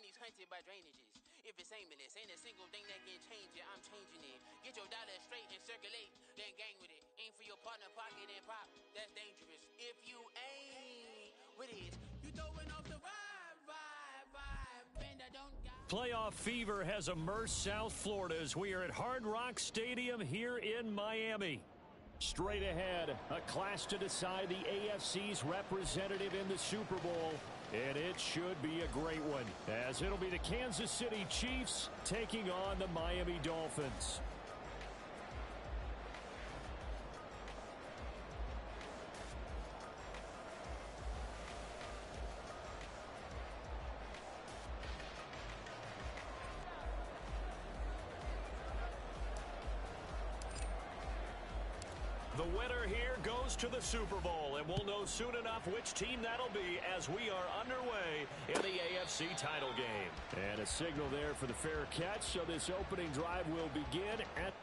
money's hunted by drainages. If it's aimless, ain't a single thing that can change it. I'm changing it. Get your dollar straight and circulate, then gang with it. Aim for your partner, pocket and pop. That's dangerous. If you ain't with it, you throwing off the vibe. And I don't got. Playoff fever has immersed South Florida as we are at Hard Rock Stadium here in Miami. Straight ahead, a clash to decide the AFC's representative in the Super Bowl. And it should be a great one, as it'll be the Kansas City Chiefs taking on the Miami Dolphins. The winner here goes to the Super Bowl, and we'll know soon enough which team that'll be as we are underway in the AFC title game. And a signal there for the fair catch, so this opening drive will begin at...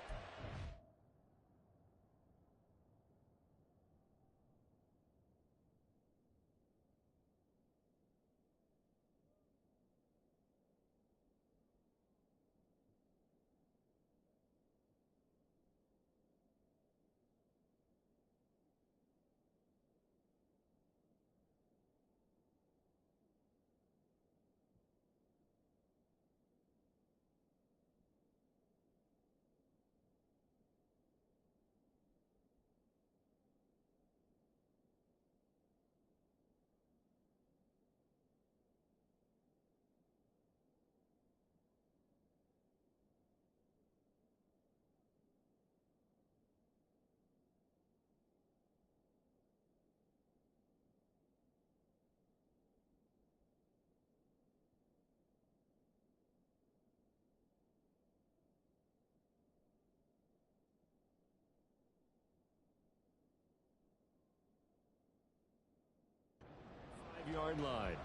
Yard line.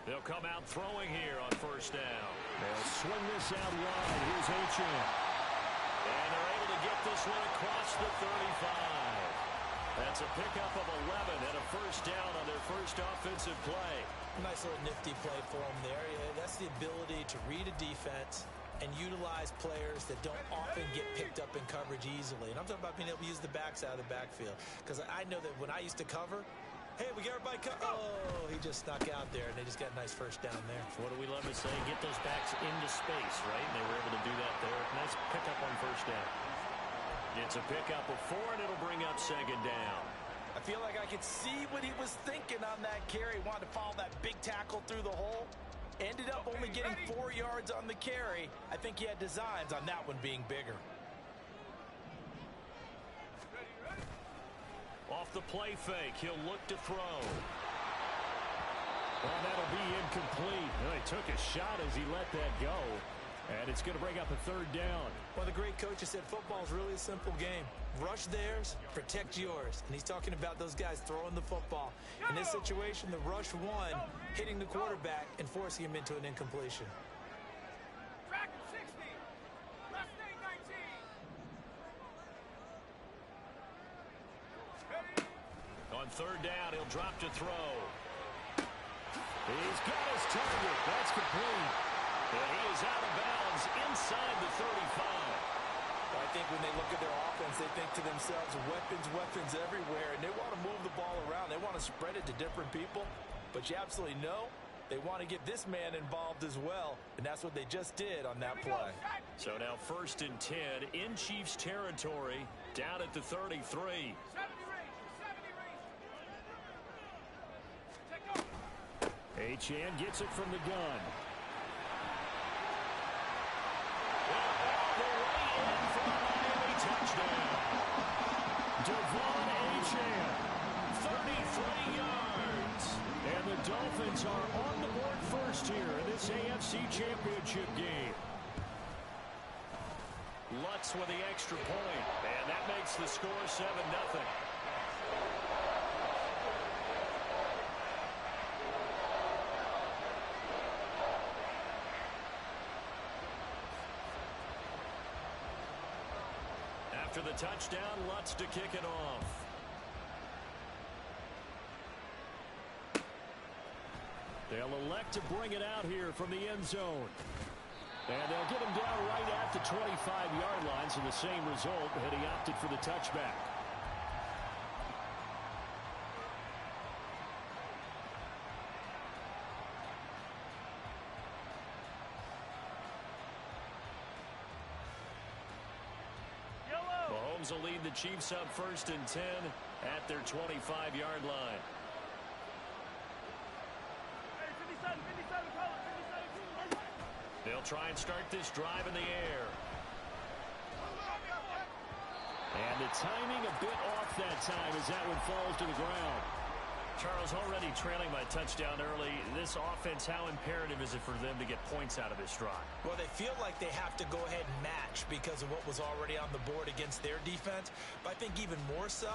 They'll come out throwing here on first down. They'll swing this out wide. Here's Achane. And they're able to get this one across the 35. That's a pickup of 11 and a first down on their first offensive play. Nice little nifty play for them there. Yeah, that's the ability to read a defense and utilize players that don't often get picked up in coverage easily. And I'm talking about being able to use the backs out of the backfield. Because I know that when I used to cover, hey, we got everybody oh, he just snuck out there, and they just got a nice first down there. What do we love to say? Get those backs into space, right? And they were able to do that there. Nice pickup on first down. It's a pickup of 4, and it'll bring up second down. I feel like I could see what he was thinking on that carry. Wanted to follow that big tackle through the hole. Ended up only getting 4 yards on the carry. I think he had designs on that one being bigger. Off the play fake, he'll look to throw. Well, that'll be incomplete. Well, he took a shot as he let that go. And it's going to bring up a third down. Well, the great coach has said football is really a simple game. Rush theirs, protect yours. And he's talking about those guys throwing the football. In this situation, the rush won, hitting the quarterback and forcing him into an incompletion. Track 60. Left 19. On third down, he'll drop to throw. He's got his target. That's complete. And he is out of bounds inside the 35. I think when they look at their offense, they think to themselves, weapons everywhere, and they want to move the ball around. They want to spread it to different people, but you absolutely know they want to get this man involved as well, and that's what they just did on that play. So now 1st and 10 in Chiefs territory, down at the 33. 70 range. Achane gets it from the gun. Touchdown. Devon Achane, 33 yards. And the Dolphins are on the board first here in this AFC Championship game. Lutz with the extra point, and that makes the score 7-0. After the touchdown, Lutz to kick it off. They'll elect to bring it out here from the end zone. And they'll get him down right at the 25-yard line, so the same result, and he opted for the touchback. Mahomes will lead the Chiefs up 1st and 10 at their 25-yard line. They'll try and start this drive in the air. And the timing a bit off that time as that one falls to the ground. Charles, already trailing by touchdown early. This offense, how imperative is it for them to get points out of this drive? Well, they feel like they have to go ahead and match because of what was already on the board against their defense. But I think even more so,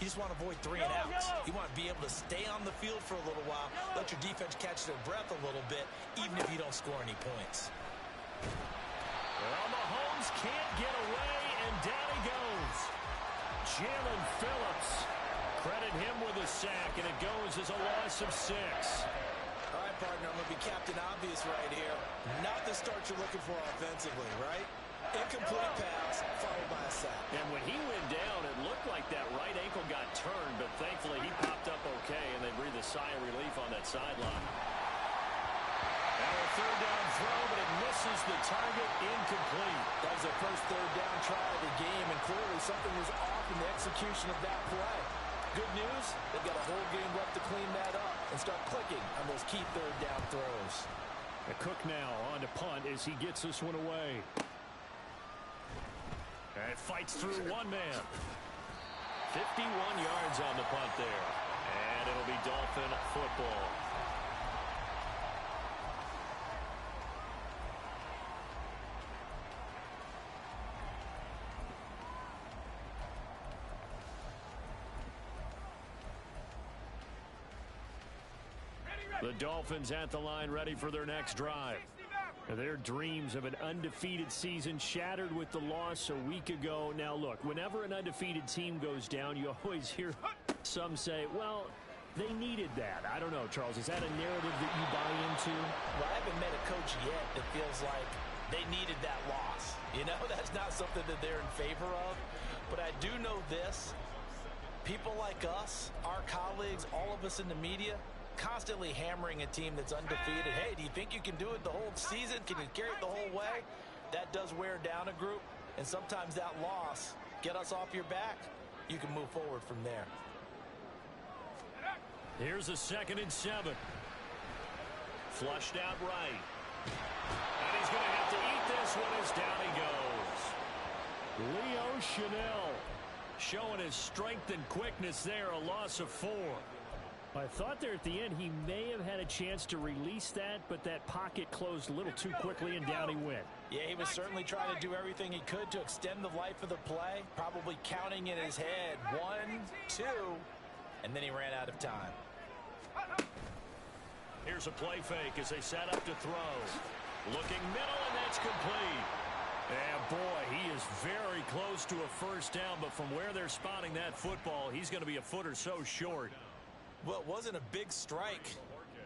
you just want to avoid 3 and outs. You want to be able to stay on the field for a little while, let your defense catch their breath a little bit, even if you don't score any points. Well, Mahomes can't get away, and down he goes. Jalen Phillips. Credit him with a sack, and it goes as a loss of 6. All right, partner, I'm going to be Captain Obvious right here. Not the start you're looking for offensively, right? Incomplete pass, followed by a sack. And when he went down, it looked like that right ankle got turned, but thankfully he popped up okay, and they breathed a sigh of relief on that sideline. Now a 3rd down throw, but it misses the target, incomplete. That was their first 3rd down try of the game, and clearly something was off in the execution of that play. Good news, they've got a whole game left to clean that up and start clicking on those key 3rd down throws. A Cook now on to punt as he gets this one away. And fights through one man. 51 yards on the punt there. And it'll be Dolphin football. The Dolphins at the line, ready for their next drive. Their dreams of an undefeated season shattered with the loss a week ago. Now, look, whenever an undefeated team goes down, you always hear some say, well, they needed that. I don't know, Charles. Is that a narrative that you buy into? Well, I haven't met a coach yet that feels like they needed that loss. You know, that's not something that they're in favor of. But I do know this. People like us, our colleagues, all of us in the media, constantly hammering a team that's undefeated. Hey, do you think you can do it the whole season? Can you carry it the whole way? That does wear down a group, and sometimes that loss, get us off your back, you can move forward from there. Here's a 2nd and 7. Flushed out right. And he's going to have to eat this one as down he goes. Leo Chanel showing his strength and quickness there, a loss of 4. I thought there at the end he may have had a chance to release that, but that pocket closed a little too quickly, and down he went. Yeah, he was certainly trying to do everything he could to extend the life of the play, probably counting in his head 1, 2, and then he ran out of time. Here's a play fake as they set up to throw. Looking middle, and that's complete. And boy, he is very close to a 1st down, but from where they're spotting that football, he's going to be a foot or so short. Well, it wasn't a big strike,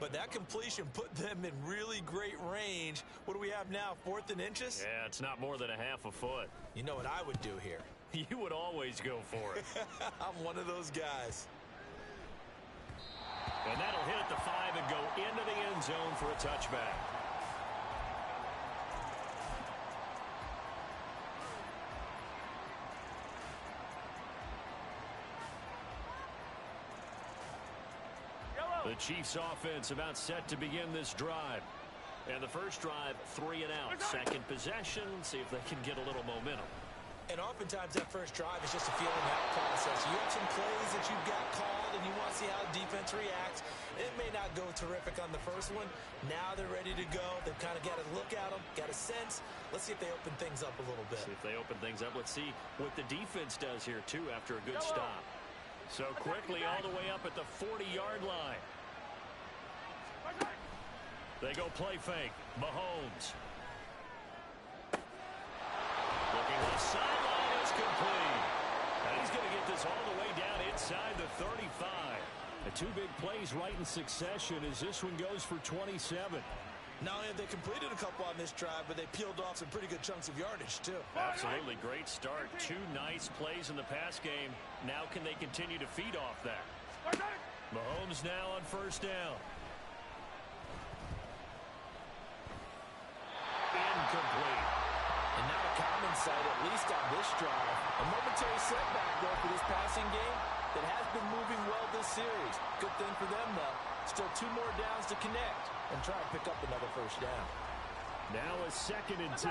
but that completion put them in really great range. What do we have now, 4th and inches? Yeah, it's not more than a half a foot. You know what I would do here? You would always go for it. I'm one of those guys. And that'll hit at the 5 and go into the end zone for a touchback. The Chiefs offense about set to begin this drive. And the first drive, 3 and out. Second possession, see if they can get a little momentum. And oftentimes that first drive is just a feeling out process. You have some plays that you've got called and you want to see how the defense reacts. It may not go terrific on the first one. Now they're ready to go. They've kind of got to look at them, got a sense. Let's see if they open things up a little bit. See if they open things up. Let's see what the defense does here, too, after a good stop. So quickly all the way up at the 40-yard line. They go play fake. Mahomes. Looking left sideline is complete. And he's going to get this all the way down inside the 35. The two big plays right in succession as this one goes for 27. Not only have they completed a couple on this drive, but they peeled off some pretty good chunks of yardage, too. Absolutely great start. Two nice plays in the pass game. Now can they continue to feed off that? Mahomes now on first down. Incomplete. And not a common sight, at least on this drive. A momentary setback, though, for this passing game that has been moving well this series. Good thing for them, though. Still 2 more downs to connect and try and pick up another first down. Now a 2nd and 10.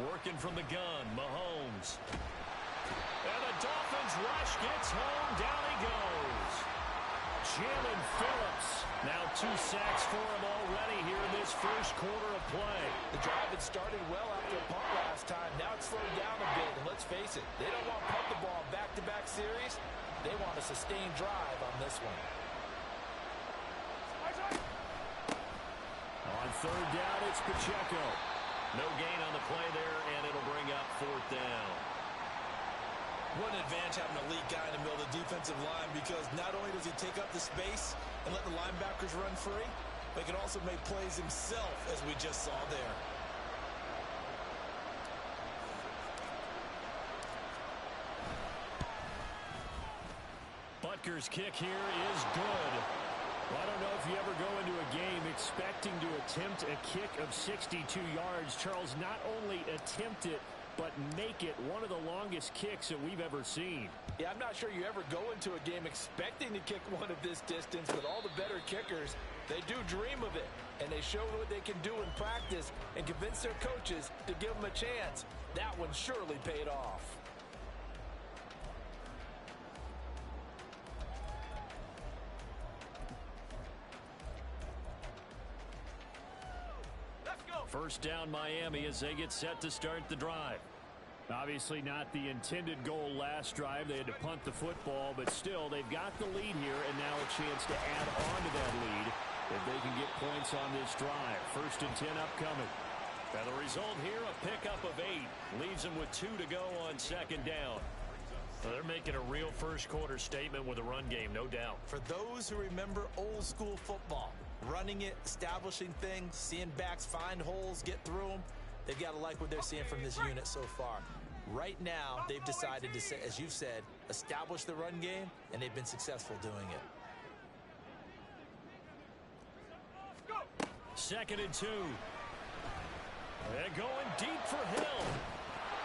Working from the gun, Mahomes. And the Dolphins rush gets home. Down he goes. Jalen Phillips. Now 2 sacks for him already here in this first quarter of play. The drive had started well after a punt last time. Now it's slowed down a bit, and let's face it, they don't want to punt the ball in back-to-back series. They want a sustained drive on this one. On third down, it's Pacheco. No gain on the play there, and it'll bring up 4th down. What an advantage having an elite guy in the middle of the defensive line, because not only does he take up the space and let the linebackers run free, but he can also make plays himself, as we just saw there. Butker's kick here is good. Well, I don't know if you ever go into a game expecting to attempt a kick of 62 yards. Charles, not only attempt it, but make it one of the longest kicks that we've ever seen. Yeah, I'm not sure you ever go into a game expecting to kick one of this distance, but all the better kickers, they do dream of it, and they show what they can do in practice and convince their coaches to give them a chance. That one surely paid off. First down Miami as they get set to start the drive. Obviously not the intended goal last drive. They had to punt the football, but still they've got the lead here and now a chance to add on to that lead if they can get points on this drive. 1st and 10 upcoming. And the result here, a pickup of 8. Leaves them with 2 to go on 2nd down. So they're making a real first quarter statement with a run game, no doubt. For those who remember old school football, running it, establishing things, seeing backs find holes, get through them, they've got to like what they're seeing from this unit so far. Right now, they've decided to, as you've said, establish the run game, and they've been successful doing it. 2nd and 2. They're going deep for Hill.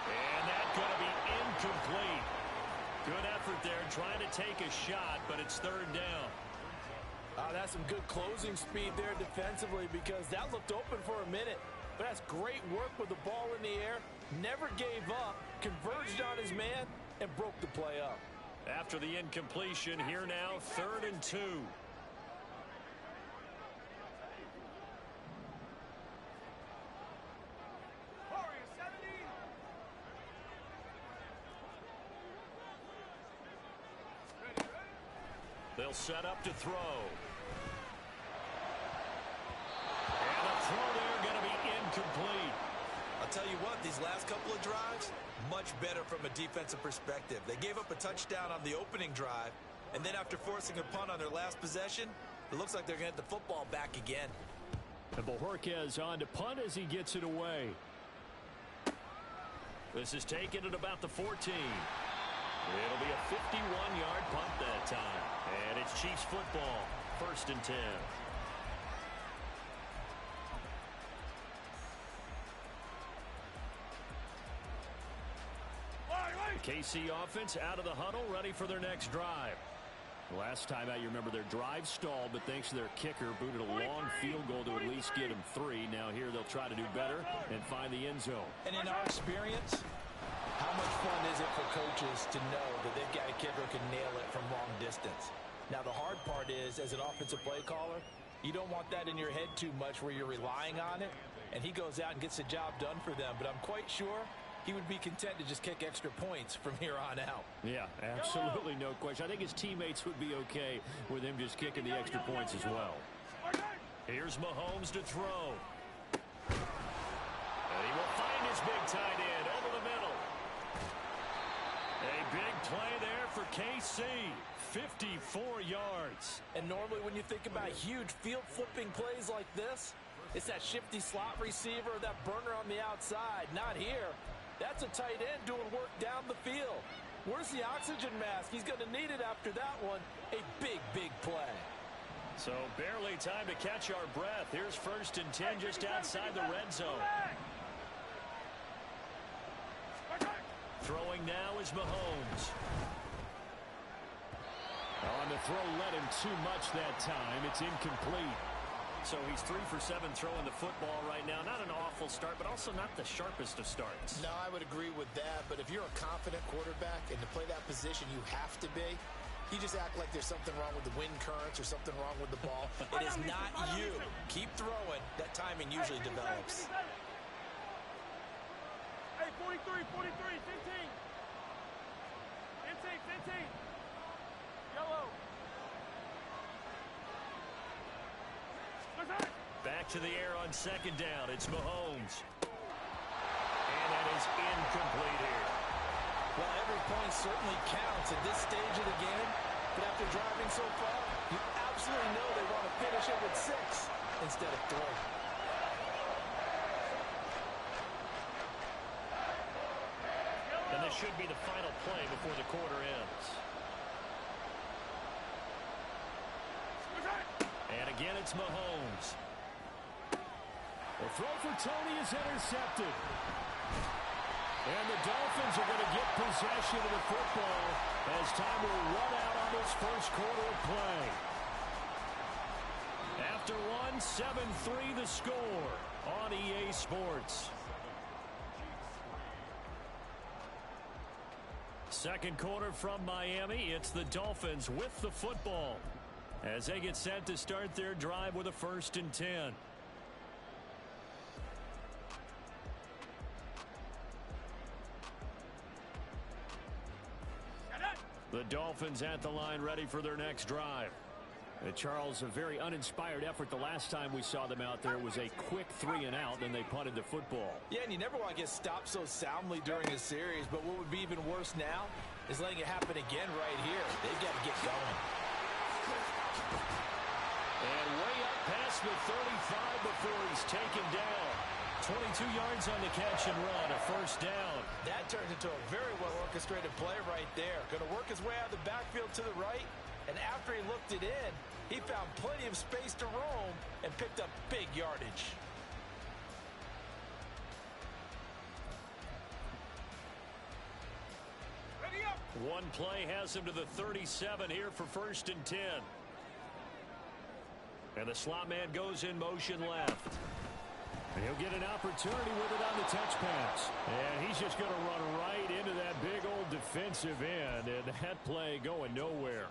And that's going to be incomplete. Good effort there, trying to take a shot, but it's 3rd down. That's some good closing speed there defensively, because that looked open for a minute. But that's great work with the ball in the air. Never gave up, converged on his man, and broke the play up. After the incompletion, here now, 3rd and 2. They'll set up to throw. And the throw there going to be incomplete. I'll tell you what, these last couple of drives, much better from a defensive perspective. They gave up a touchdown on the opening drive, and then after forcing a punt on their last possession, it looks like they're going to get the football back again. And Bojorquez on to punt as he gets it away. This is taken at about the 14. It'll be a 51-yard punt that time. And it's Chiefs football, 1st and 10. The KC offense out of the huddle, ready for their next drive. Last time out, you remember their drive stalled, but thanks to their kicker, booted a long field goal to at least get them 3. Now here they'll try to do better and find the end zone. And in our experience, how much fun is it for coaches to know that they've got a kicker who can nail it from long distance? Now, the hard part is, as an offensive play caller, you don't want that in your head too much where you're relying on it, and he goes out and gets the job done for them. But I'm quite sure he would be content to just kick extra points from here on out. Yeah, absolutely no question. I think his teammates would be okay with him just kicking the extra points as well. Here's Mahomes to throw. And he will find his big tight end over the middle. A big play there for KC. 54 yards. And normally when you think about huge field-flipping plays like this, it's that shifty slot receiver, that burner on the outside. Not here. That's a tight end doing work down the field. Where's the oxygen mask? He's going to need it after that one. A big, big play. So barely time to catch our breath. Here's 1st and 10 just outside the red zone. Throwing now is Mahomes. On the throw, let him too much that time. It's incomplete. So he's 3 for 7 throwing the football right now. Not an awful start, but also not the sharpest of starts. No, I would agree with that. But if you're a confident quarterback and to play that position, you have to be. You just act like there's something wrong with the wind currents or something wrong with the ball. It is not you. Keep throwing. That timing usually develops. Hey, 43, 15. 15. Yellow. Back to the air on 2nd down. It's Mahomes. And that is incomplete here. Well, every point certainly counts at this stage of the game. But after driving so far, you absolutely know they want to finish it with 6 instead of 3. And this should be the final play before the quarter ends. And again, it's Mahomes. The throw for Tony is intercepted. And the Dolphins are going to get possession of the football as time will run out on this first quarter of play. After 7-3 the score on EA Sports. Second quarter from Miami. It's the Dolphins with the football as they get set to start their drive with a 1st and 10. The Dolphins at the line ready for their next drive. Charles, a very uninspired effort the last time we saw them out there. It was a quick 3 and out, and they punted the football. Yeah, and you never want to get stopped so soundly during a series, but what would be even worse now is letting it happen again right here. They've got to get going. And way up past the 35 before he's taken down. 22 yards on the catch and run, a 1st down. That turns into a very well-orchestrated play right there. Going to work his way out of the backfield to the right, and after he looked it in, he found plenty of space to roam and picked up big yardage. Ready up. One play has him to the 37 here for 1st and 10. And the slot man goes in motion left. And he'll get an opportunity with it on the touch pass. And he's just going to run right into that big old defensive end. And that play going nowhere.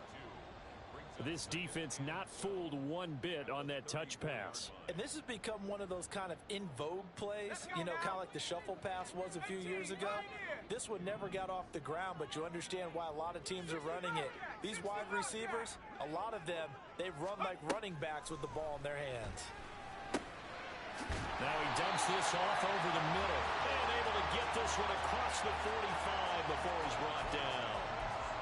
This defense not fooled one bit on that touch pass. And this has become one of those kind of in vogue plays, you know, kind of like the shuffle pass was a few years ago. This one never got off the ground, but you understand why a lot of teams are running it. These wide receivers, a lot of them, they've run like running backs with the ball in their hands. Now he dumps this off over the middle. And able to get this one across the 45 before he's brought down.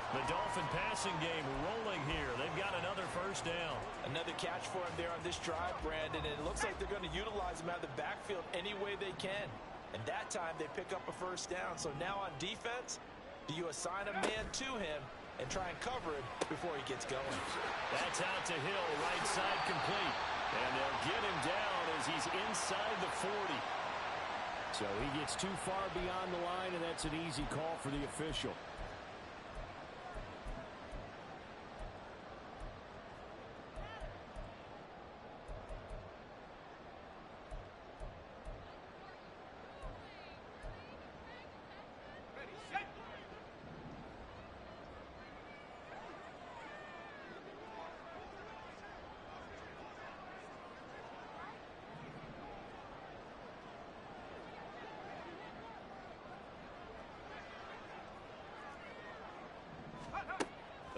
The Dolphin passing game rolling here. They've got another 1st down. Another catch for him there on this drive, Brandon. And it looks like they're going to utilize him out of the backfield any way they can. And that time they pick up a 1st down. So now on defense, do you assign a man to him and try and cover him before he gets going? That's out to Hill, right side complete. And they'll get him down as he's inside the 40. So he gets too far beyond the line, and that's an easy call for the official.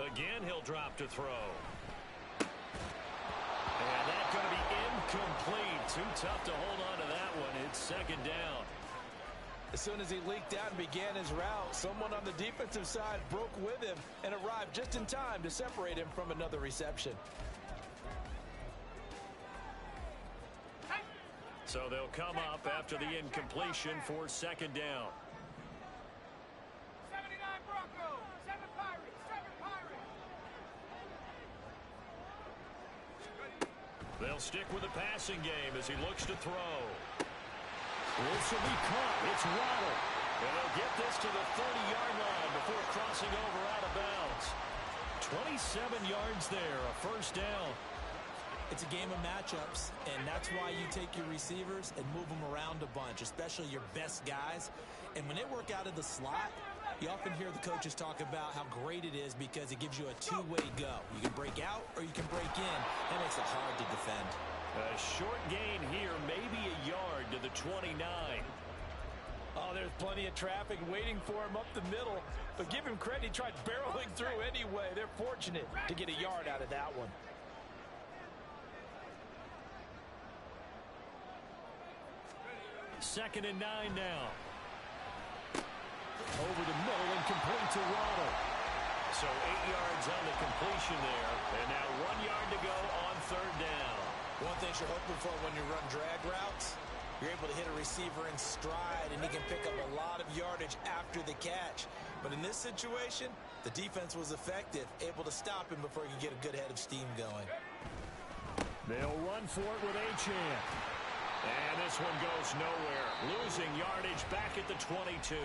Again, he'll drop to throw. And that's going to be incomplete. Too tough to hold on to that one. It's second down. As soon as he leaked out and began his route, someone on the defensive side broke with him and arrived just in time to separate him from another reception. So they'll come up after the incompletion for second down. 79 Broncos, 7 Pirates, 7 Pirates. They'll stick with the passing game as he looks to throw. This will be caught. It's Waddle. And they'll get this to the 30-yard line before crossing over out of bounds. 27 yards there, a first down. It's a game of matchups, and that's why you take your receivers and move them around a bunch, especially your best guys. And when they work out of the slot, you often hear the coaches talk about how great it is because it gives you a two-way go. You can break out or you can break in. That makes it hard to defend. A short gain here, maybe a yard to the 29. Oh, there's plenty of traffic waiting for him up the middle. But give him credit, he tried barreling through anyway. They're fortunate to get a yard out of that one. Second and 9 now. Over the middle and complete to Waddle. So 8 yards on the completion there. And now 1 yard to go on third down. One thing you're hoping for when you run drag routes, you're able to hit a receiver in stride, and he can pick up a lot of yardage after the catch. But in this situation, the defense was effective, able to stop him before he could get a good head of steam going. They'll run for it with Achane. And this one goes nowhere. Losing yardage back at the 22.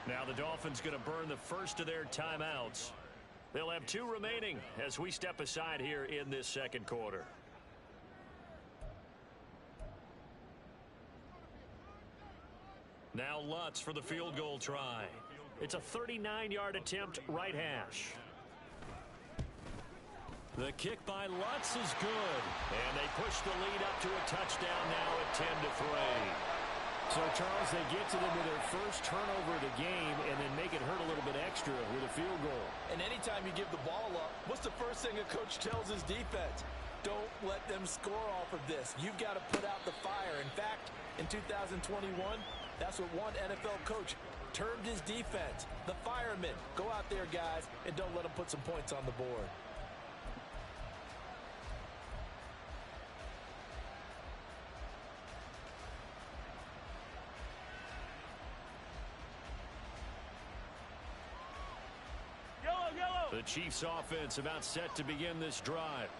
Now the Dolphins going to burn the first of their timeouts. They'll have 2 remaining as we step aside here in this second quarter. Now Lutz for the field goal try. It's a 39-yard attempt, right hash. The kick by Lutz is good. And they push the lead up to a touchdown now at 10-3. So, Charles, they get to them with their first turnover of the game and then make it hurt a little bit extra with a field goal. And anytime you give the ball up, what's the first thing a coach tells his defense? Don't let them score off of this. You've got to put out the fire. In fact, in 2021, that's what one NFL coach termed his defense. The firemen. Go out there, guys, and don't let them put some points on the board. The Chiefs offense about set to begin this drive.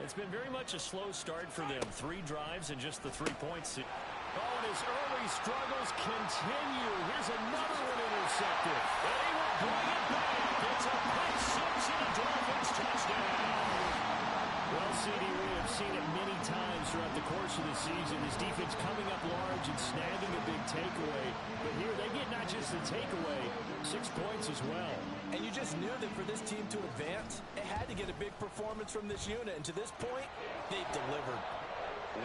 It's been very much a slow start for them. 3 drives and just the 3 points. Oh, and his early struggles continue. Here's another one intercepted. And he will bring it back. It's a pick 6 and a Dolphins touchdown. Well, CD, we have seen it many times throughout the course of the season. His defense coming up large and snagging a big takeaway. But here they get not just the takeaway, 6 points as well. And you just knew that for this team to advance, it had to get a big performance from this unit. And to this point, they've delivered.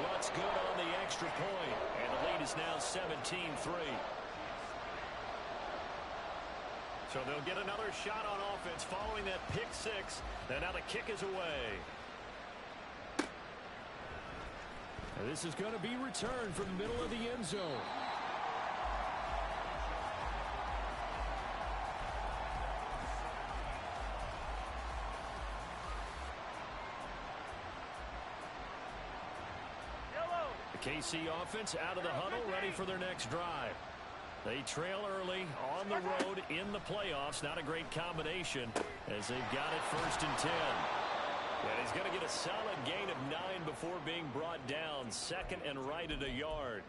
Lutz good on the extra point. And the lead is now 17-3. So they'll get another shot on offense following that pick 6. And now the kick is away. And this is going to be returned from the middle of the end zone. The KC offense out of the huddle, ready for their next drive. They trail early on the road in the playoffs. Not a great combination as they've got it 1st and 10. And he's going to get a solid gain of 9 before being brought down. 2nd and right at a yard.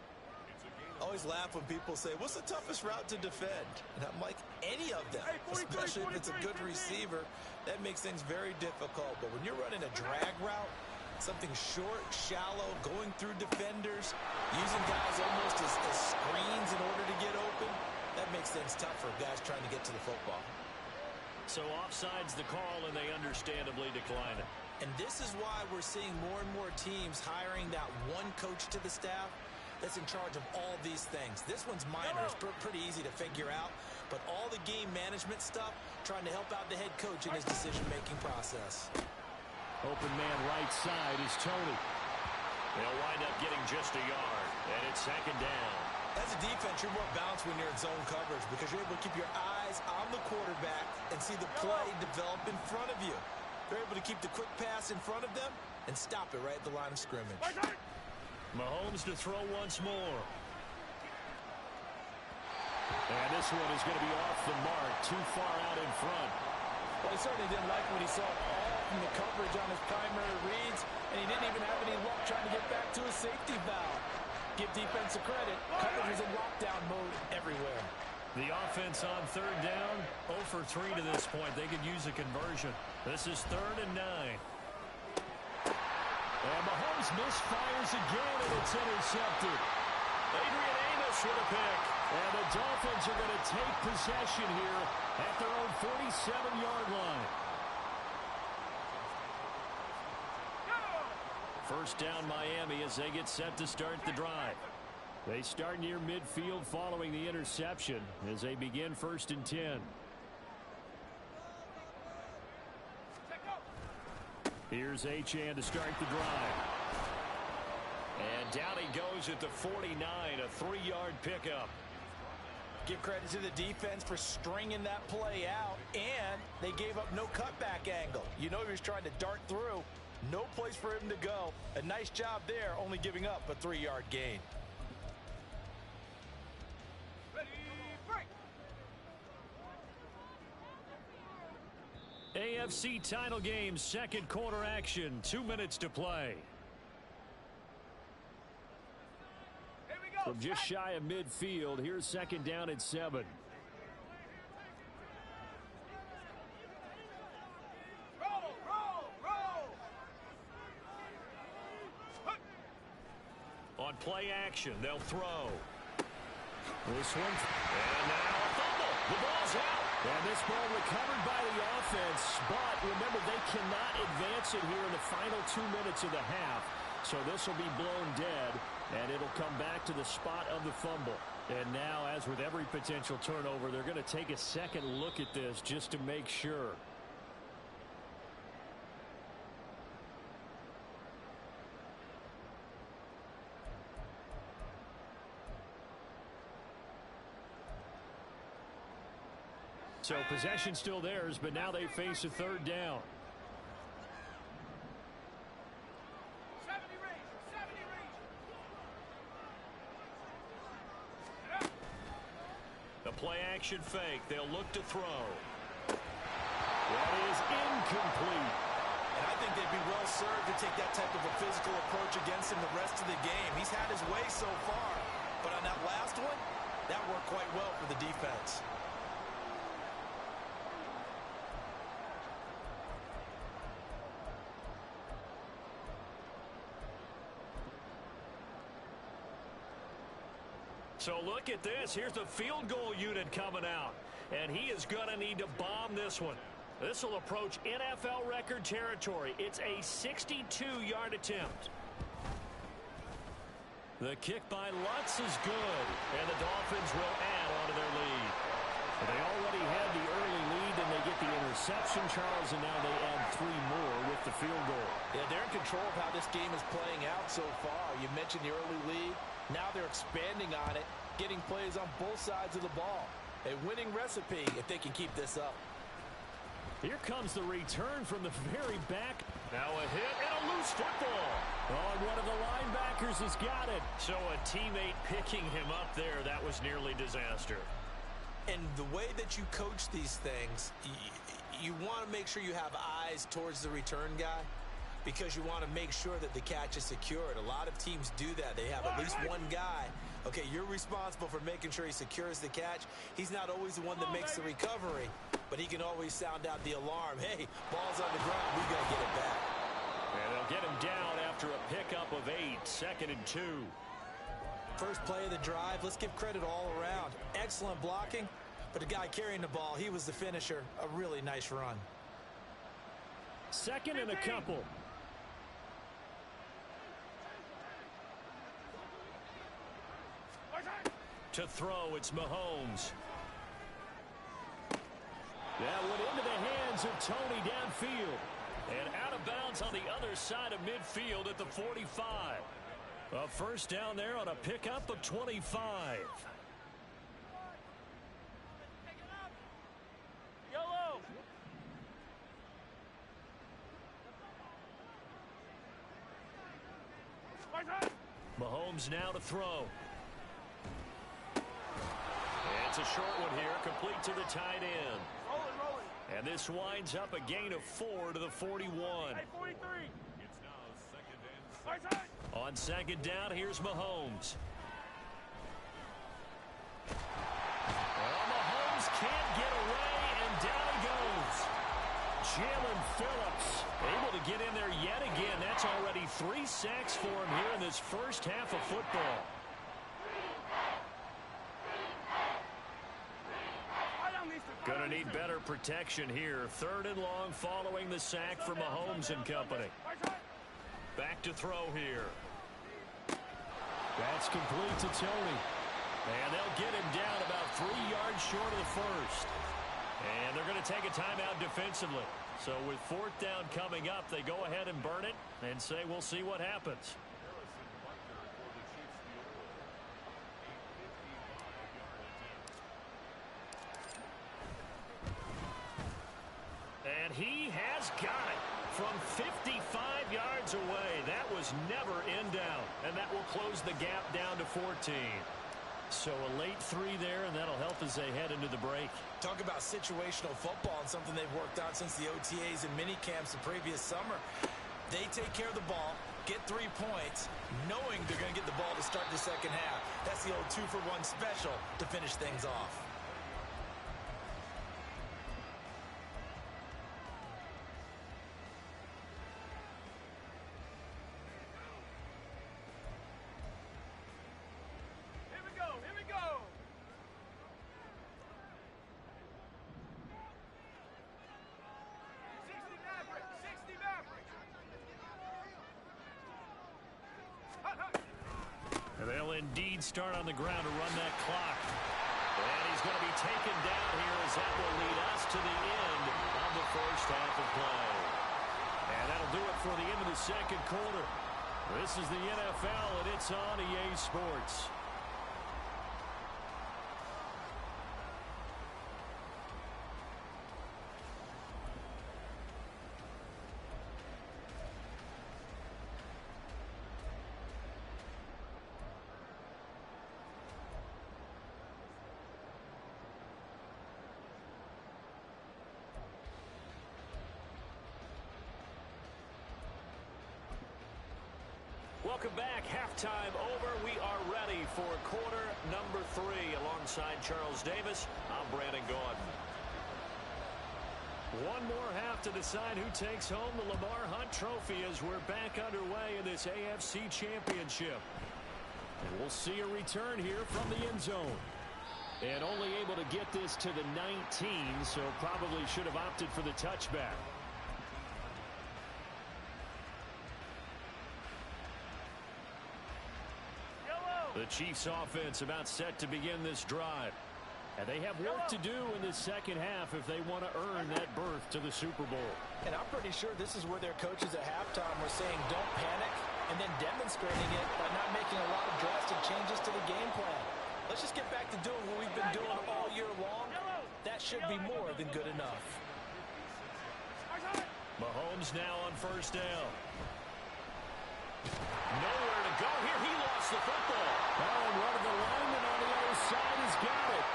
I always laugh when people say, what's the toughest route to defend? And I'm like, any of them, especially if it's a good receiver. That makes things very difficult. But when you're running a drag route, something short, shallow, going through defenders, using guys almost as screens in order to get open, that makes things tough for guys trying to get to the football. So offside's the call, and they understandably decline it. And this is why we're seeing more and more teams hiring that one coach to the staff that's in charge of all these things. This one's minor. It's pretty easy to figure out. but all the game management stuff trying to help out the head coach in his decision-making process. Open man right side is Tony. They'll wind up getting just a yard, and it's second down. As a defense, you're more balanced when you're in zone coverage because you're able to keep your eyes on the quarterback and see the play develop in front of you. They're able to keep the quick pass in front of them and stop it right at the line of scrimmage. Mahomes to throw once more. And this one is going to be off the mark, too far out in front. Well, he certainly didn't like what he saw all from the coverage on his primary reads, and he didn't even have any luck trying to get back to his safety valve. Give defensive credit. Coverage was in lockdown mode everywhere. The offense on third down, 0 for 3 to this point. They could use a conversion. This is 3rd and 9. And Mahomes misfires again, and it's intercepted. Adrian Amos with a pick. And the Dolphins are going to take possession here at their own 47-yard line. First down Miami as they get set to start the drive. They start near midfield following the interception as they begin 1st and 10. Here's Achane to start the drive. And down he goes at the 49, a 3-yard pickup. Give credit to the defense for stringing that play out, and they gave up no cutback angle. You know he was trying to dart through. No place for him to go. A nice job there, only giving up a 3-yard gain. AFC title game, second quarter action, 2 minutes to play. From just shy of midfield, here's second down at 7. On play action, they'll throw. This one, and now a fumble. The ball's out. And this ball recovered by the offense, but remember, they cannot advance it here in the final 2 minutes of the half. So this will be blown dead, and it'll come back to the spot of the fumble. And now, as with every potential turnover, they're going to take a second look at this just to make sure. So possession still theirs, but now they face a third down. The play action fake. They'll look to throw. That is incomplete. And I think they'd be well served to take that type of a physical approach against him the rest of the game. He's had his way so far. But on that last one, that worked quite well for the defense. So look at this. Here's the field goal unit coming out. And he is going to need to bomb this one. This will approach NFL record territory. It's a 62-yard attempt. The kick by Lutz is good. And the Dolphins will add on to their lead. They already had the early lead, and they get the interception, Charles, and now they add 3 more with the field goal. Yeah, they're in control of how this game is playing out so far. You mentioned the early lead. Now they're expanding on it, getting plays on both sides of the ball. A winning recipe if they can keep this up. Here comes the return from the very back. Now a hit and a loose football. Oh, and one of the linebackers has got it. So a teammate picking him up there, that was nearly disaster. And the way that you coach these things, you want to make sure you have eyes towards the return guy, because you want to make sure that the catch is secured. A lot of teams do that. They have at least one guy. Okay, you're responsible for making sure he secures the catch. He's not always the one that makes the recovery, but he can always sound out the alarm. Hey, ball's on the ground. We got to get it back. And they'll get him down after a pickup of 8, 2nd and 2. First play of the drive. Let's give credit all around. Excellent blocking, but the guy carrying the ball, he was the finisher. A really nice run. 2nd and a couple. To throw, it's Mahomes. That went into the hands of Tony downfield. And out of bounds on the other side of midfield at the 45. A first down there on a pickup of 25. YOLO! Mahomes now to throw. It's a short one here, complete to the tight end. Rolling. And this winds up a gain of 4 to the 41. Hey, 43. It's now second and 6. On second down, here's Mahomes. Well, Mahomes can't get away, and down he goes. Jalen Phillips able to get in there yet again. That's already 3 sacks for him here in this first half of football. Going to need better protection here. 3rd and long following the sack for Mahomes and company. Back to throw here. That's complete to Tony. And they'll get him down about 3 yards short of the first. And they're going to take a timeout defensively. So with 4th down coming up, they go ahead and burn it and say we'll see what happens. And he has got it from 55 yards away. That was never in down. And that will close the gap down to 14. So a late 3 there, and that'll help as they head into the break. Talk about situational football and something they've worked on since the OTAs and mini camps the previous summer. They take care of the ball, get 3 points, knowing they're going to get the ball to start the second half. That's the old 2-for-1 special to finish things off. They'll indeed start on the ground to run that clock. And he's going to be taken down here as that will lead us to the end of the first half of play. And that'll do it for the end of the second quarter. This is the NFL, and it's on EA Sports. Welcome back. Halftime over. We are ready for quarter number 3. Alongside Charles Davis, I'm Brandon Gaudin. One more half to decide who takes home the Lamar Hunt Trophy as we're back underway in this AFC Championship. And we'll see a return here from the end zone. And only able to get this to the 19, so probably should have opted for the touchback. The Chiefs offense about set to begin this drive. And they have work to do in the second half if they want to earn that berth to the Super Bowl. And I'm pretty sure this is where their coaches at halftime were saying don't panic and then demonstrating it by not making a lot of drastic changes to the game plan. Let's just get back to doing what we've been doing all year long. That should be more than good enough. Mahomes now on first down. Nowhere to go here. He lost the football. Oh, and one of the linemen on the other side has got it.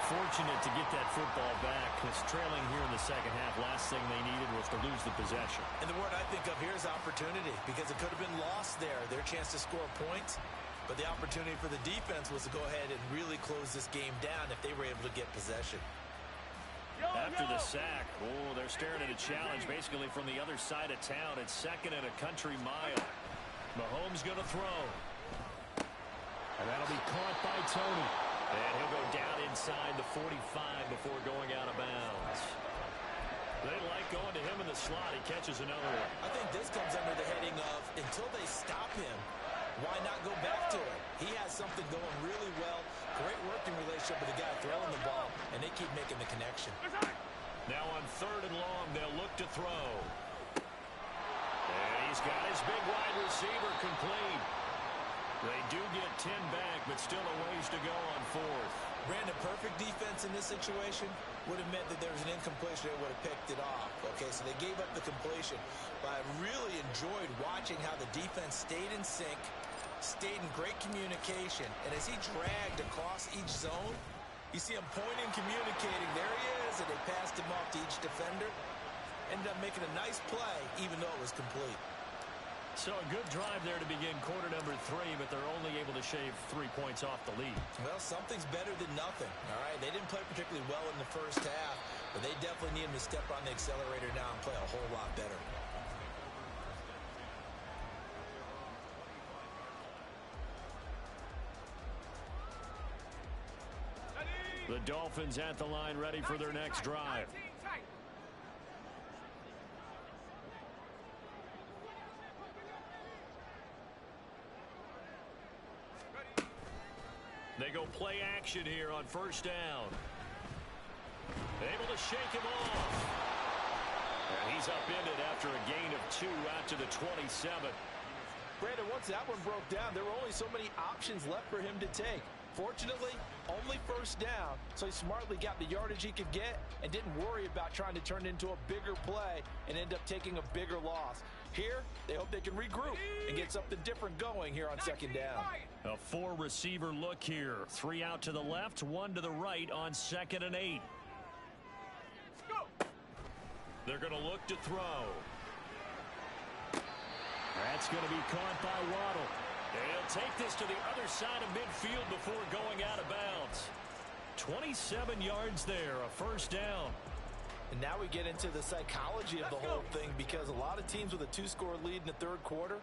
Fortunate to get that football back. It's trailing here in the second half. Last thing they needed was to lose the possession. And the word I think of here is opportunity, because it could have been lost there. Their chance to score points. But the opportunity for the defense was to go ahead and really close this game down if they were able to get possession. After the sack, oh, they're staring at a challenge basically from the other side of town. It's second and a country mile. Mahomes going to throw. And that'll be caught by Tony. And he'll go down inside the 45 before going out of bounds. They like going to him in the slot. He catches another one. I think this comes under the heading of until they stop him, why not go back to it? He has something going really well. Great working relationship with the guy throwing the ball, and they keep making the connection. Now on 3rd and long, they'll look to throw. And he's got his big wide receiver complete. They do get 10 back, but still a ways to go on 4th. Brandon, perfect defense in this situation would have meant that there was an incompletion. They would have picked it off. Okay, so they gave up the completion. But I really enjoyed watching how the defense stayed in sync, stayed in great communication. And as he dragged across each zone, you see him pointing, communicating. There he is, and they passed him off to each defender. Ended up making a nice play, even though it was complete. So a good drive there to begin quarter number 3, but they're only able to shave 3 points off the lead. Well, something's better than nothing, all right? They didn't play particularly well in the first half, but they definitely need him to step on the accelerator now and play a whole lot better. The Dolphins at the line, ready for their next drive. They go play action here on 1st down. Able to shake him off. And he's upended after a gain of 2 out to the 27. Brandon, once that one broke down, there were only so many options left for him to take. Fortunately, only 1st down, so he smartly got the yardage he could get and didn't worry about trying to turn it into a bigger play and end up taking a bigger loss. Here, they hope they can regroup and get something different going here on 2nd down. A 4-receiver look here. 3 out to the left, 1 to the right on 2nd and 8. They're going to look to throw. That's going to be caught by Waddle. He'll take this to the other side of midfield before going out of bounds. 27 yards there, a 1st down. And now we get into the psychology of the whole thing, because a lot of teams with a 2-score lead in the 3rd quarter,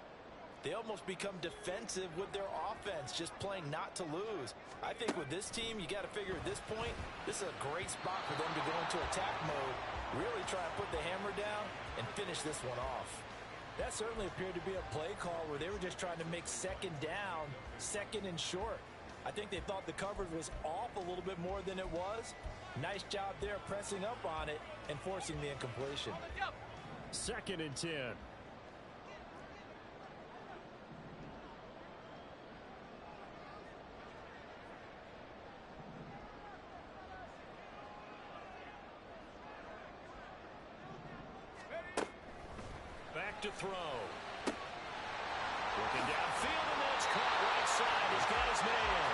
they almost become defensive with their offense, just playing not to lose. I think with this team, you got to figure at this point, this is a great spot for them to go into attack mode, really try to put the hammer down and finish this one off. That certainly appeared to be a play call where they were just trying to make 2nd down, 2nd and short. I think they thought the coverage was off a little bit more than it was. Nice job there pressing up on it and forcing the incompletion. 2nd and 10. Back to throw. Looking downfield, and that's caught right side. He's got his man.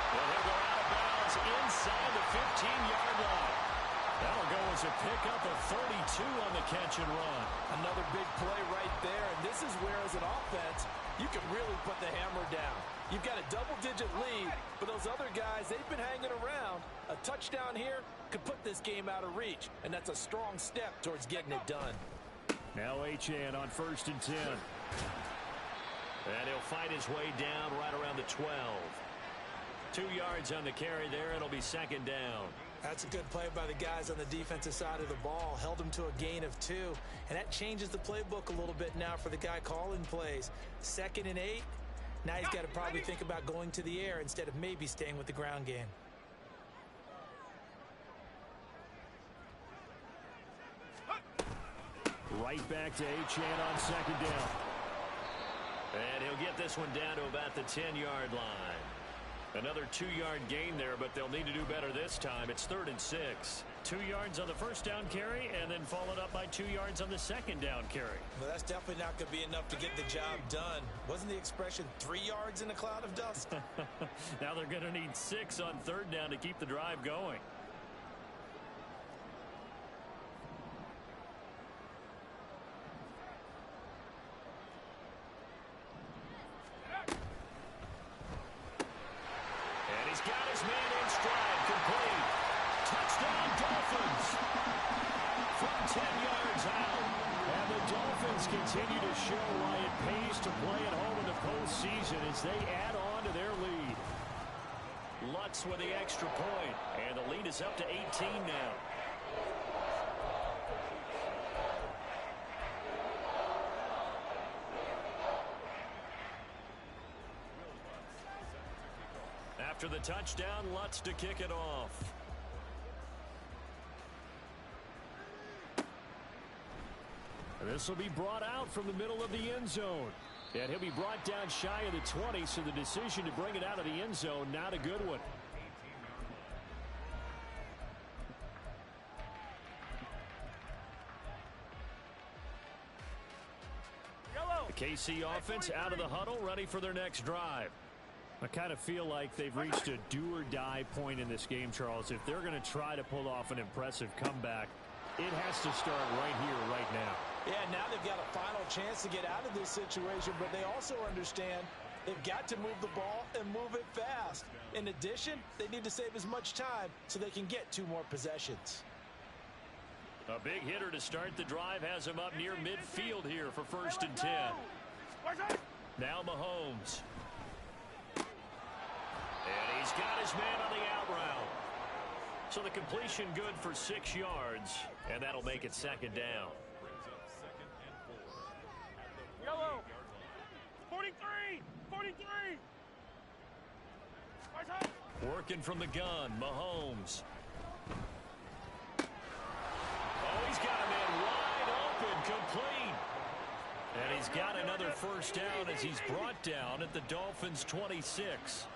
Well, he'll go out of bounds inside the 15-yard line. That'll go as a pickup of 32 on the catch and run. Another big play right there, and this is where, as an offense, you can really put the hammer down. You've got a double-digit lead, but those other guys, they've been hanging around. A touchdown here could put this game out of reach, and that's a strong step towards getting it done. Now Achane on 1st and 10. And he'll fight his way down right around the 12. 2 yards on the carry there. It'll be 2nd down. That's a good play by the guys on the defensive side of the ball. Held him to a gain of 2. And that changes the playbook a little bit now for the guy calling plays. 2nd and 8. Now he's got to probably think about going to the air instead of maybe staying with the ground game. Right back to Achane on 2nd down. And he'll get this one down to about the 10-yard line. Another 2-yard gain there, but they'll need to do better this time. It's 3rd and 6. 2 yards on the 1st down carry, and then followed up by 2 yards on the 2nd down carry. Well, that's definitely not going to be enough to get the job done. Wasn't the expression 3 yards in a cloud of dust? Now they're going to need 6 on 3rd down to keep the drive going. Continue to show why it pays to play at home in the postseason as they add on to their lead. Lutz with the extra point, and the lead is up to 18 now. After the touchdown, Lutz to kick it off. This will be brought out from the middle of the end zone. And he'll be brought down shy of the 20, so the decision to bring it out of the end zone, not a good one. The KC offense out of the huddle, ready for their next drive. I kind of feel like they've reached a do-or-die point in this game, Charles. If they're going to try to pull off an impressive comeback, it has to start right here, right now. Yeah, now they've got a final chance to get out of this situation, but they also understand they've got to move the ball and move it fast. In addition, they need to save as much time so they can get 2 more possessions. A big hitter to start the drive has him up near midfield here for 1st and 10. Now Mahomes. And he's got his man on the out route. So the completion good for 6 yards, and that'll make it 2nd down. Yellow. 43. 43. Working from the gun, Mahomes. Oh, he's got a man wide open, complete. And he's got another 1st down as he's brought down at the Dolphins' 26.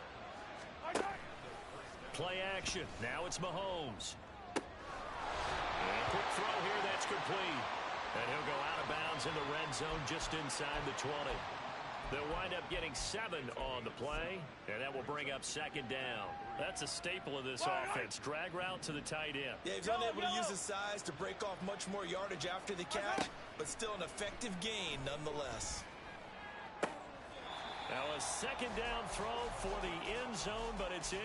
Play action. Now it's Mahomes. And quick throw here. That's complete. And he'll go out of bounds in the red zone just inside the 20. They'll wind up getting 7 on the play, and that will bring up 2nd down. That's a staple of this offense. Drag route to the tight end. Yeah, he's unable to use his size to break off much more yardage after the catch, but still an effective gain nonetheless. Now a 2nd down throw for the end zone, but it's in.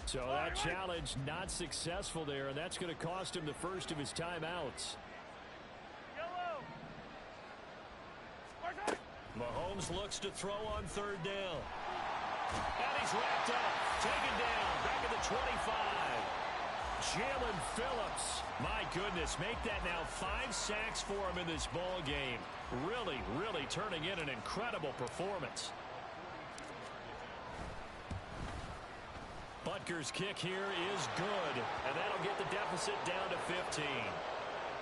So that challenge not successful there, and that's going to cost him the first of his timeouts. Mahomes looks to throw on 3rd down. And he's wrapped up, taken down, back at the 25. Jalen Phillips, my goodness, make that now 5 sacks for him in this ball game. Really, really turning in an incredible performance. Butker's kick here is good, and that'll get the deficit down to 15.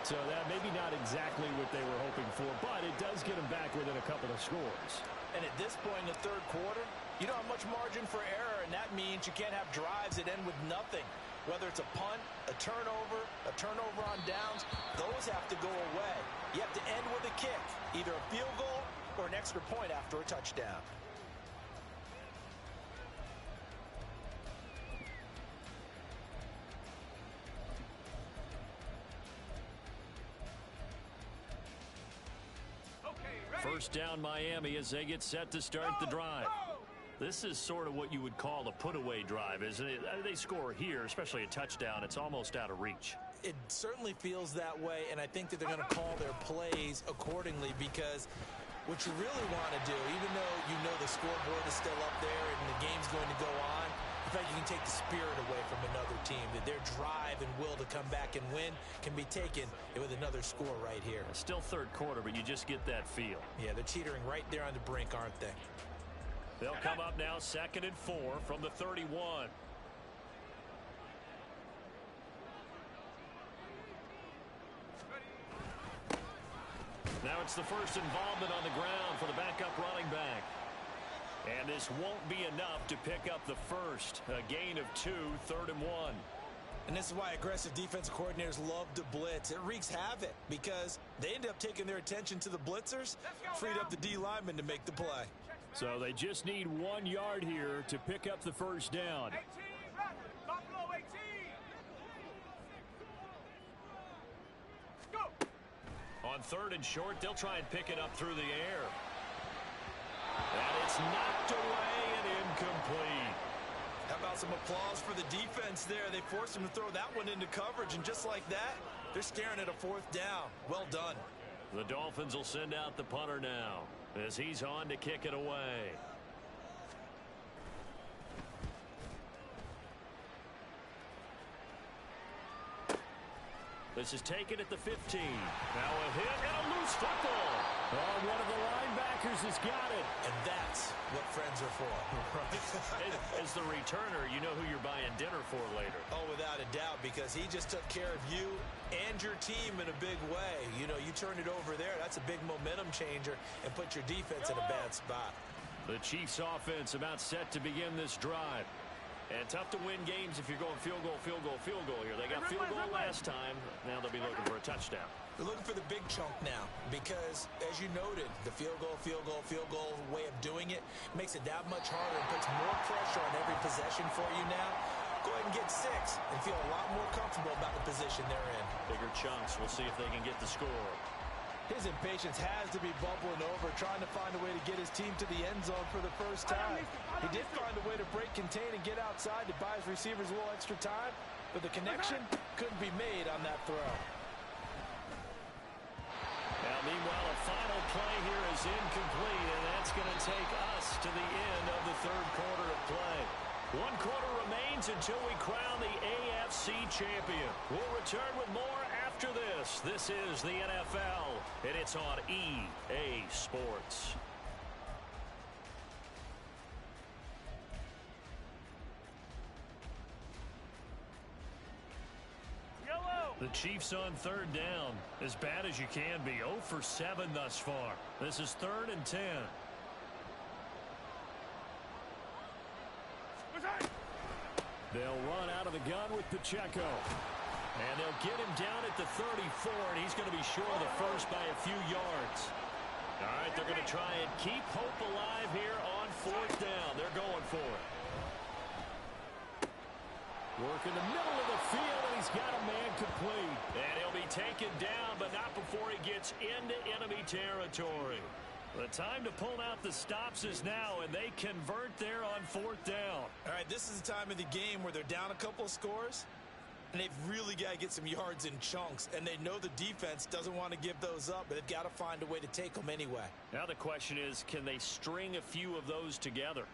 So that maybe not exactly what they were hoping for, but it does get them back within a couple of scores. And at this point in the 3rd quarter, you don't have much margin for error, and that means you can't have drives that end with nothing. Whether it's a punt, a turnover on downs, those have to go away. You have to end with a kick, either a field goal or an extra point after a touchdown. First down Miami as they get set to start the drive. This is sort of what you would call a put-away drive, isn't it? They score here, especially a touchdown. It's almost out of reach. It certainly feels that way, and I think that they're going to call their plays accordingly, because what you really want to do, even though you know the scoreboard is still up there and the game's going to go on, in fact, you can take the spirit away from another team, that their drive and will to come back and win can be taken with another score right here. It's still 3rd quarter, but you just get that feel. Yeah, they're teetering right there on the brink, aren't they? They'll come up now 2nd and 4 from the 31. Now it's the first involvement on the ground for the backup running back. And this won't be enough to pick up the first. A gain of 2, 3rd and 1. And this is why aggressive defensive coordinators love to blitz. It wreaks havoc because they end up taking their attention to the blitzers, freed up the D lineman to make the play. So they just need 1 yard here to pick up the first down. 18, Buffalo 18. Go. On 3rd and short, they'll try and pick it up through the air. And it's knocked away and incomplete. How about some applause for the defense there? They forced him to throw that one into coverage, and just like that, they're staring at a 4th down. Well done. The Dolphins will send out the punter now as he's on to kick it away. This is taken at the 15. Now a hit and a loose football. Oh, one of the linebackers has got it. And that's what friends are for. As the returner, you know who you're buying dinner for later. Oh, without a doubt, because he just took care of you and your team in a big way. You know, you turn it over there, that's a big momentum changer, and put your defense in a bad spot. The Chiefs offense about set to begin this drive. And tough to win games if you're going field goal, field goal, field goal here. They got field goal last time. Now they'll be looking for a touchdown. They're looking for the big chunk now because, as you noted, the field goal way of doing it makes it that much harder and puts more pressure on every possession for you now. Go ahead and get 6 and feel a lot more comfortable about the position they're in. Bigger chunks. We'll see if they can get the score. His impatience has to be bubbling over, trying to find a way to get his team to the end zone for the first time. He did find a way to break, contain, and get outside to buy his receivers a little extra time, but the connection couldn't be made on that throw. Now, meanwhile, a final play here is incomplete, and that's going to take us to the end of the third quarter of play. 1 quarter remains until we crown the AFC champion. We'll return with more after this. This is the NFL, and it's on EA Sports. The Chiefs on third down. As bad as you can be. 0 for 7 thus far. This is 3rd and 10. They'll run out of the gun with Pacheco. And they'll get him down at the 34, and he's going to be short of the first by a few yards. All right, they're going to try and keep hope alive here on 4th down. They're going for it. Work in the middle of the field, and he's got a man complete. And he'll be taken down, but not before he gets into enemy territory. The time to pull out the stops is now, and they convert there on 4th down. All right, this is the time of the game where they're down a couple of scores, and they've really got to get some yards in chunks, and they know the defense doesn't want to give those up, but they've got to find a way to take them anyway. Now the question is, can they string a few of those together?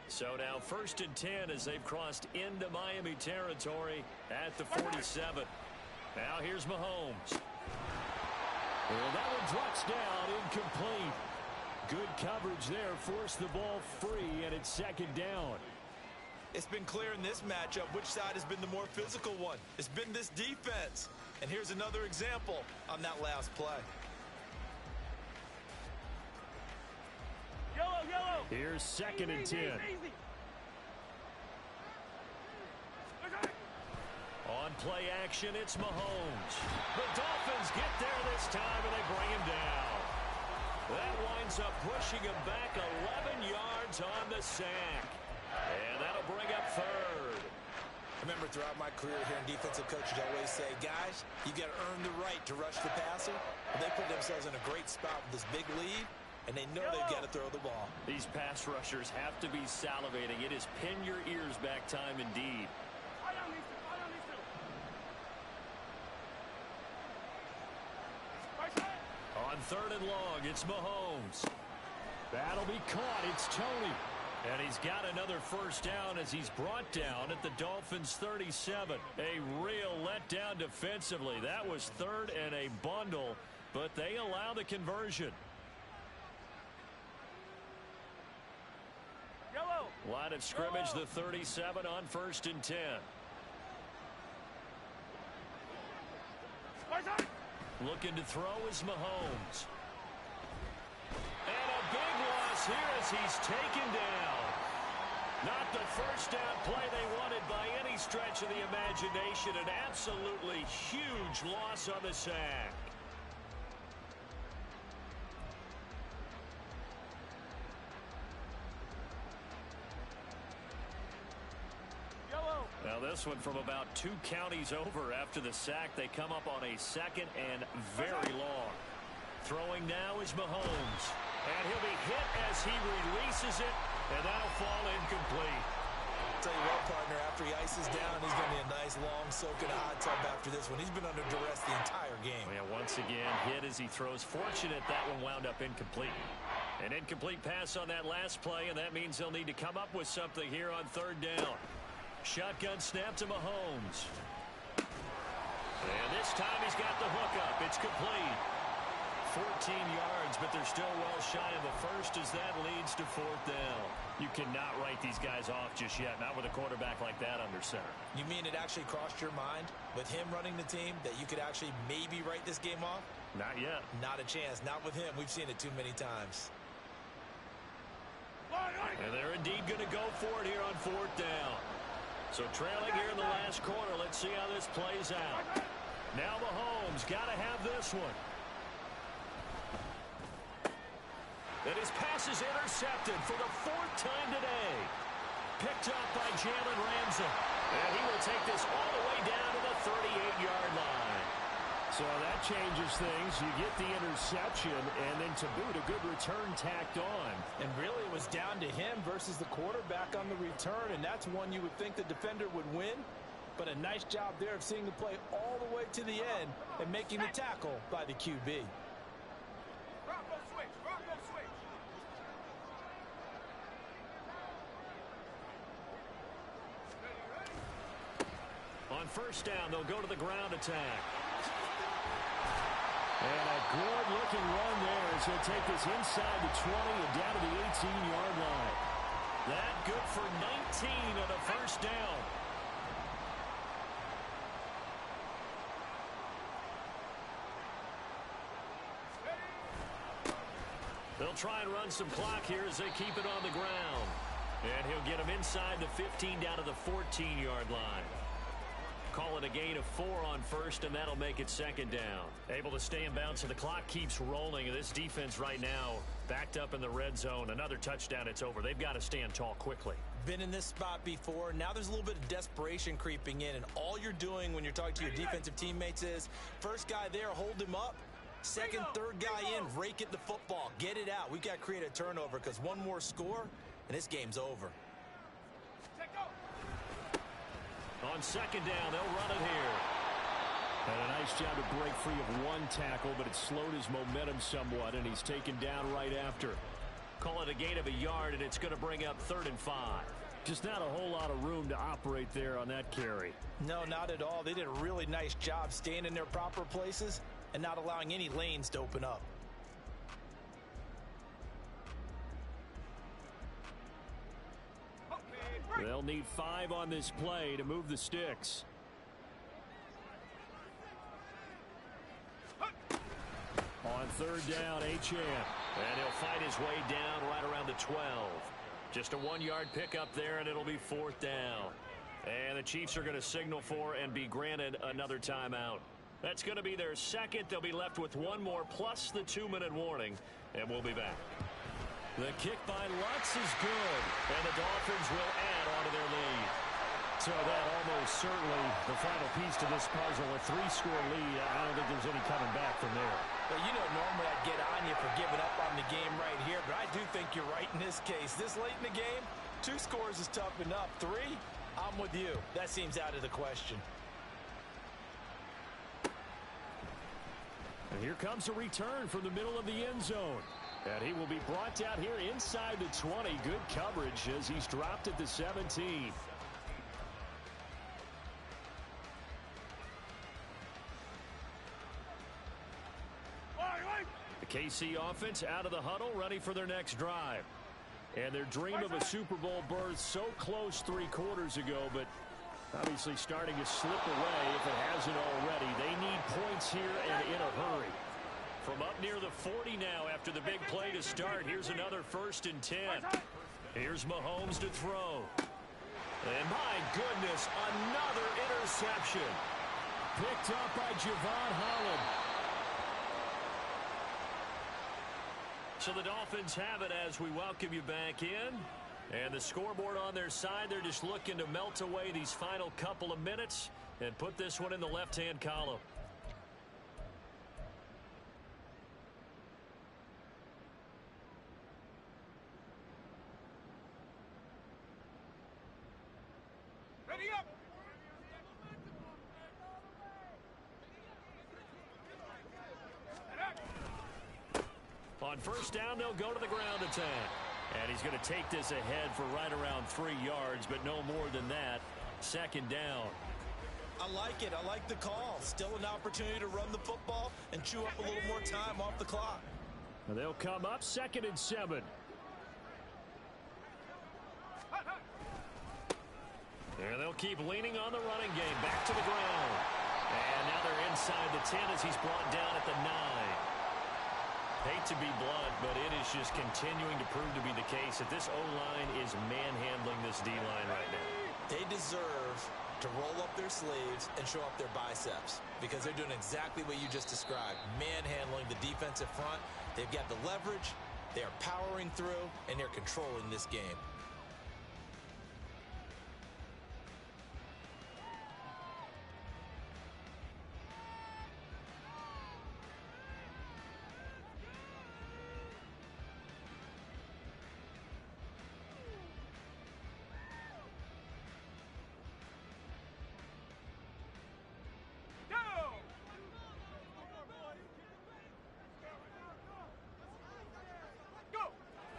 So now 1st and 10 as they've crossed into Miami territory at the 47. Now here's Mahomes. Well, that one drops down, incomplete. Good coverage there, forced the ball free, and it's 2nd down. It's been clear in this matchup which side has been the more physical one. It's been this defense. And here's another example on that last play. Here's 2nd and 10. On play action, it's Mahomes. The Dolphins get there this time, and they bring him down. That winds up pushing him back 11 yards on the sack. And that'll bring up 3rd. Remember, throughout my career here in defensive coaches, I always say, guys, you got to earn the right to rush the passer. But they put themselves in a great spot with this big lead, and they know they've got to throw the ball. These pass rushers have to be salivating. It is pin your ears back time indeed. On 3rd and long, it's Mahomes. That'll be caught. It's Tony. And he's got another 1st down as he's brought down at the Dolphins' 37. A real letdown defensively. That was 3rd and a bundle, but they allow the conversion. Line of scrimmage, the 37 on 1st and 10. Looking to throw is Mahomes. And a big loss here as he's taken down. Not the 1st down play they wanted by any stretch of the imagination. An absolutely huge loss on the sack. Well, this one from about 2 counties over after the sack. They come up on a 2nd and very long. Throwing now is Mahomes. And he'll be hit as he releases it, and that'll fall incomplete. Tell you what, partner, after he ices down, he's going to be a nice, long soak in a hot tub after this one. He's been under duress the entire game. Yeah, once again, hit as he throws. Fortunate that one wound up incomplete. An incomplete pass on that last play, and that means they'll need to come up with something here on 3rd down. Shotgun snap to Mahomes. And this time he's got the hookup. It's complete. 14 yards, but they're still well shy of a first as that leads to 4th down. You cannot write these guys off just yet, not with a quarterback like that under center. You mean it actually crossed your mind with him running the team that you could actually maybe write this game off? Not yet. Not a chance. Not with him. We've seen it too many times. And they're indeed going to go for it here on 4th down. So trailing here in the last quarter. Let's see how this plays out. Now Mahomes got to have this one. And his pass is intercepted for the 4th time today. Picked up by Jalen Ramsey. And he will take this all the way down to the 38-yard line. So that changes things. You get the interception, and then to boot, a good return tacked on. And really, it was down to him versus the quarterback on the return, and that's one you would think the defender would win. But a nice job there of seeing the play all the way to the end and making the tackle by the QB. On 1st down, they'll go to the ground attack. And a good-looking run there as he'll take this inside the 20 and down to the 18-yard line. That good for 19 on a 1st down. They'll try and run some clock here as they keep it on the ground. And he'll get him inside the 15 down to the 14-yard line. Call it a gain of 4 on 1st, and that'll make it 2nd down. Able to stay in bounds, and the clock keeps rolling. This defense right now backed up in the red zone. Another touchdown, it's over. They've got to stand tall quickly. Been in this spot before. Now there's a little bit of desperation creeping in, and all you're doing when you're talking to your defensive teammates is, first guy there, hold him up. Second, third guy in, rake at the football. Get it out. We've got to create a turnover because one more score, and this game's over. On 2nd down, they'll run it here. And a nice job to break free of one tackle, but it slowed his momentum somewhat, and he's taken down right after. Call it a gain of a yard, and it's going to bring up 3rd and 5. Just not a whole lot of room to operate there on that carry. No, not at all. They did a really nice job staying in their proper places and not allowing any lanes to open up. They'll need 5 on this play to move the sticks. On 3rd down, Achane. And he'll fight his way down right around the 12. Just a 1-yard pickup there, and it'll be 4th down. And the Chiefs are going to signal for and be granted another timeout. That's going to be their 2nd. They'll be left with 1 more plus the 2-minute warning, and we'll be back. The kick by Lutz is good, and the Dolphins will add on to their lead. So that almost certainly the final piece to this puzzle, a 3-score lead. I don't think there's any coming back from there. Well, you know, normally I'd get on you for giving up on the game right here, but I do think you're right in this case. This late in the game, 2 scores is tough enough. 3, I'm with you. That seems out of the question. And here comes a return from the middle of the end zone. And he will be brought down here inside the 20. Good coverage as he's dropped at the 17. The KC offense out of the huddle, ready for their next drive. And their dream of a Super Bowl berth so close 3 quarters ago, but obviously starting to slip away if it hasn't already. They need points here and in a hurry. From up near the 40 now after the big play to start. Here's another 1st and 10. Here's Mahomes to throw. And my goodness, another interception. Picked up by Javon Holland. So the Dolphins have it as we welcome you back in. And the scoreboard on their side, they're just looking to melt away these final couple of minutes and put this one in the left-hand column. Ready up! On first down, they'll go to the ground attack. And he's going to take this ahead for right around 3 yards, but no more than that. Second down. I like it. I like the call. Still an opportunity to run the football and chew up a little more time off the clock. And they'll come up 2nd and 7. And they'll keep leaning on the running game. Back to the ground. And now they're inside the 10 as he's brought down at the 9. Hate to be blunt, but it is just continuing to prove to be the case that this O-line is manhandling this D-line right now. They deserve to roll up their sleeves and show up their biceps because they're doing exactly what you just described, manhandling the defensive front. They've got the leverage, they're powering through, and they're controlling this game.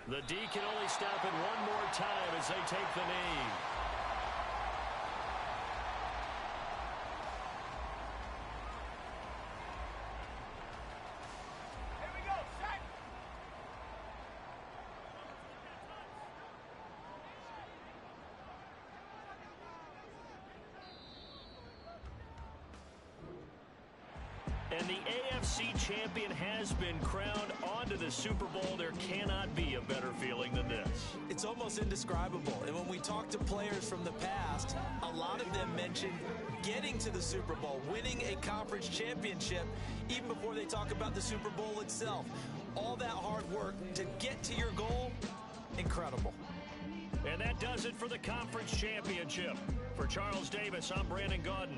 The D can only stop it one more time as they take the knee. Here we go, set! And the AFC champion has been crowned onto the Super Bowl. There cannot be a better feeling than this. It's almost indescribable. And when we talk to players from the past, a lot of them mention getting to the Super Bowl, winning a conference championship, even before they talk about the Super Bowl itself. All that hard work to get to your goal, incredible. And that does it for the conference championship. For Charles Davis, I'm Brandon Gaudin.